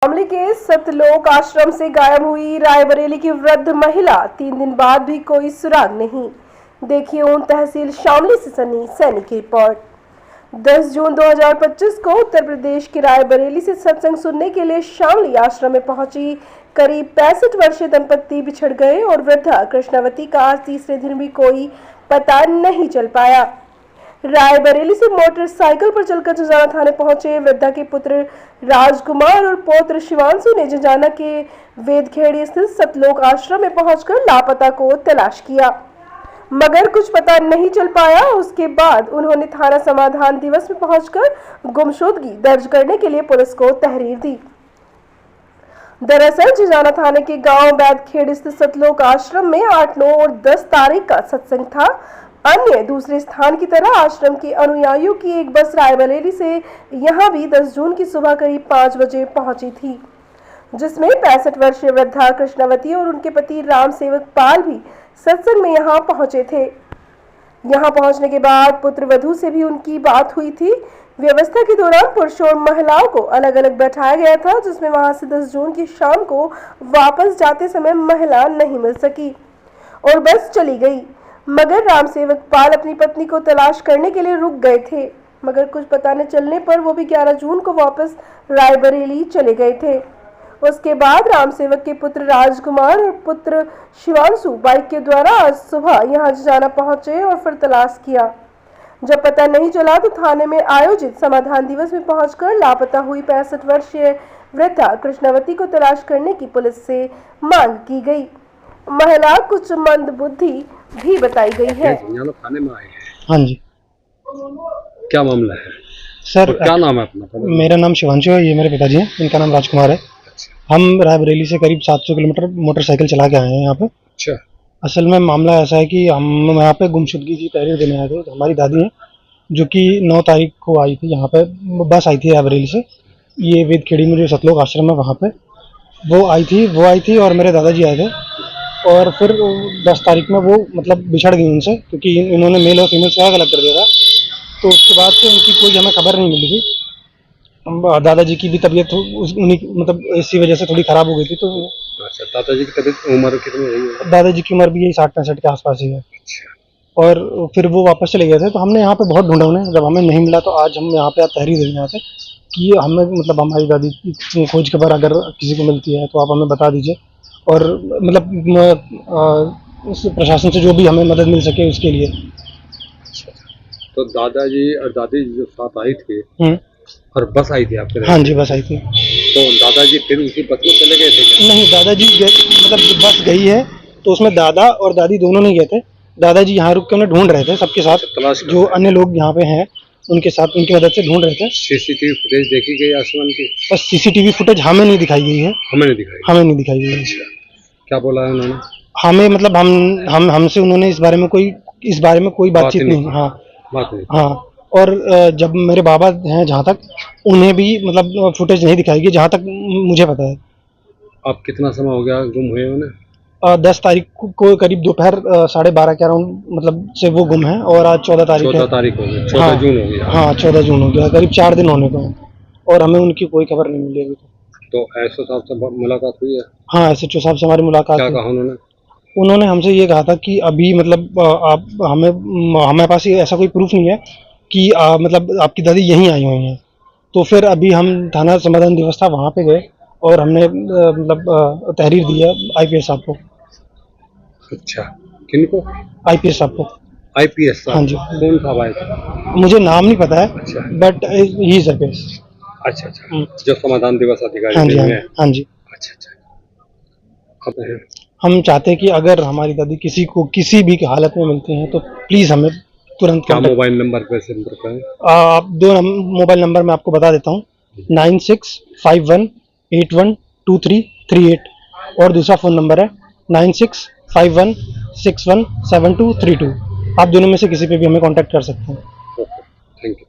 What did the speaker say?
मामले के सतलोक आश्रम से गायब हुई रायबरेली की वृद्ध महिला, 3 दिन बाद भी कोई सुराग नहीं। देखिए उन तहसील शामली से सनी सैनी की रिपोर्ट। 10 जून 2025 को उत्तर प्रदेश के रायबरेली से सत्संग सुनने के लिए शामली आश्रम में पहुंची करीब 65 वर्षीय दंपत्ति बिछड़ गए और वृद्धा कृष्णावती का आज तीसरे दिन भी कोई पता नहीं चल पाया। रायबरेली से मोटरसाइकिल पर चलकर जजाना थाने पहुंचे वृद्धा के पुत्र राजकुमार और पौत्र शिवांशु ने जजाना के वेदखेड़ी स्थित सतलोक आश्रम में पहुंचकर लापता को तलाश किया, मगर कुछ पता नहीं चल पाया। उसके बाद उन्होंने थाना समाधान दिवस में पहुंचकर गुमशुदगी दर्ज करने के लिए पुलिस को तहरीर दी। दरअसल जजाना थाने के गांव बैदखेड़ी स्थित सतलोक आश्रम में 8, 9 और 10 तारीख का सत्संग था। अन्य दूसरे स्थान की तरह आश्रम के अनुयायियों की एक बस रायबरेली से यहां भी 10 जून की सुबह करीब 5 बजे पहुंची थी, जिसमें 65 वर्षीय वृद्धा कृष्णावती और उनके पति राम सेवक पाल भी सत्संग में यहां पहुंचे थे। यहां पहुंचने के बाद पुत्र वधू से भी उनकी बात हुई थी। व्यवस्था के दौरान पुरुषों और महिलाओं को अलग अलग बैठाया गया था, जिसमें वहां से 10 जून की शाम को वापस जाते समय महिला नहीं मिल सकी और बस चली गई, मगर राम सेवक पाल अपनी पत्नी को तलाश करने के लिए रुक गए थे। मगर कुछ पता न चलने पर वो भी 11 जून को वापस रायबरेली चले गए थे। उसके बाद राम सेवक के पुत्र राजकुमार और पुत्र शिवांशु बाइक के द्वारा आज सुबह यहाँ जाना पहुंचे और फिर तलाश किया। जब पता नहीं चला तो थाने में आयोजित समाधान दिवस में पहुंचकर लापता हुई 65 वर्षीय वृद्धा कृष्णावती को तलाश करने की पुलिस से मांग की गई। महिला कुछ मंद बुद्धि भी बताई गई है। थाने में आए हैं। हाँ जी, क्या मामला है सर? क्या नाम है अपना? मेरा नाम शिवांशु है, ये मेरे पिताजी हैं, इनका नाम राजकुमार है। हम रायबरेली से करीब 700 किलोमीटर मोटरसाइकिल चला के आए हैं यहाँ पे। अच्छा। असल में मामला ऐसा है कि हम यहाँ पे गुमशुदगी की तहरीर देने आए थे। तो हमारी दादी हैं जो कि 9 तारीख को आई थी, यहाँ पे बस आई थी रायबरेली से, ये वेदखेड़ी में जो सतलोक आश्रम है वहाँ पे वो आई थी और मेरे दादाजी आए थे। और फिर 10 तारीख में वो मतलब बिछड़ गई उनसे, क्योंकि इन्होंने मेल और फीमेल सुराग अलग कर दिया था। तो उसके बाद से उनकी कोई हमें खबर नहीं मिली थी। दादाजी की भी तबीयत उन्हीं मतलब इसी वजह से थोड़ी खराब हो गई थी। तो अच्छा, दादाजी की तबीयत उम्र कितनी है? दादाजी की उम्र भी यही 60-65 के आसपास ही है। अच्छा। और फिर वो वापस चले गए थे। तो हमने यहाँ पे बहुत ढूंढा उन्हें, जब हमें नहीं मिला तो आज हम यहाँ पे तहरीर देने आए थे कि हमें मतलब हमारी दादी की खोज खबर अगर किसी को मिलती है तो आप हमें बता दीजिए, और मतलब उस प्रशासन से जो भी हमें मदद मिल सके उसके लिए। तो दादाजी और दादी जो साथ आई थी और बस आई थी आपके? हाँ जी, बस आई थी। तो दादाजी फिर उसी बस में चले गए थे? नहीं, दादाजी मतलब बस गई है तो उसमें दादा और दादी दोनों नहीं गए थे। दादाजी यहाँ रुक के उन्हें ढूंढ रहे थे सबके साथ, तलाश जो अन्य लोग यहाँ पे हैं उनके साथ, उनकी मदद से ढूंढ रहे थे। सीसीटीवी फुटेज देखी गई आसमान की? बस सीसीटीवी फुटेज हमें नहीं दिखाई गई है। हमें नहीं दिखाई गई है। क्या बोला है उन्होंने? हमें मतलब हमसे उन्होंने इस बारे में कोई बातचीत नहीं। हाँ, बात नहीं। हाँ। और जब मेरे बाबा हैं जहाँ तक, उन्हें भी मतलब फुटेज नहीं दिखाई गई जहाँ तक मुझे पता है। अब कितना समय हो गया गुम हुए उन्हें? 10 तारीख को करीब दोपहर 12:30 के अराउंड मतलब से वो गुम है, और आज 14 तारीख है। 14 तारीख हो गई, 14 जून हो गया। हाँ, 14 जून हो गया, करीब 4 दिन होने को है और हमें उनकी कोई खबर नहीं मिली अभी तक। तो एसओ साहब से मुलाकात हुई है? हाँ, एसएचओ साहब से हमारी मुलाकात। क्या कहा उन्होंने? उन्होंने हमसे ये कहा था कि अभी मतलब आप हमें पास ऐसा कोई प्रूफ नहीं है कि मतलब आपकी दादी यहीं आई हुई हैं। तो फिर अभी हम थाना समाधान दिवस था वहाँ पे गए और हमने मतलब तहरीर दी है आईपीएस साहब को। अच्छा, किनको? आईपीएस साहब को। आईपीएस साहब? हाँ जी। कौन साहब आए थे? मुझे नाम नहीं पता है। अच्छा। But he is IPS. अच्छा, जो समाधान दिवस अधिकारी? हाँ जी, हाँ जी। अच्छा। अब हम चाहते हैं कि अगर हमारी दादी किसी को किसी भी हालत में मिलती हैं तो प्लीज हमें तुरंत क्या मोबाइल नंबर पे संपर्क करें? आप 2 मोबाइल नंबर मैं आपको बता देता हूँ, 9651812338 और दूसरा फ़ोन नंबर है 9651617232। आप दोनों में से किसी पे भी हमें कांटेक्ट कर सकते हैं। Okay, thank you.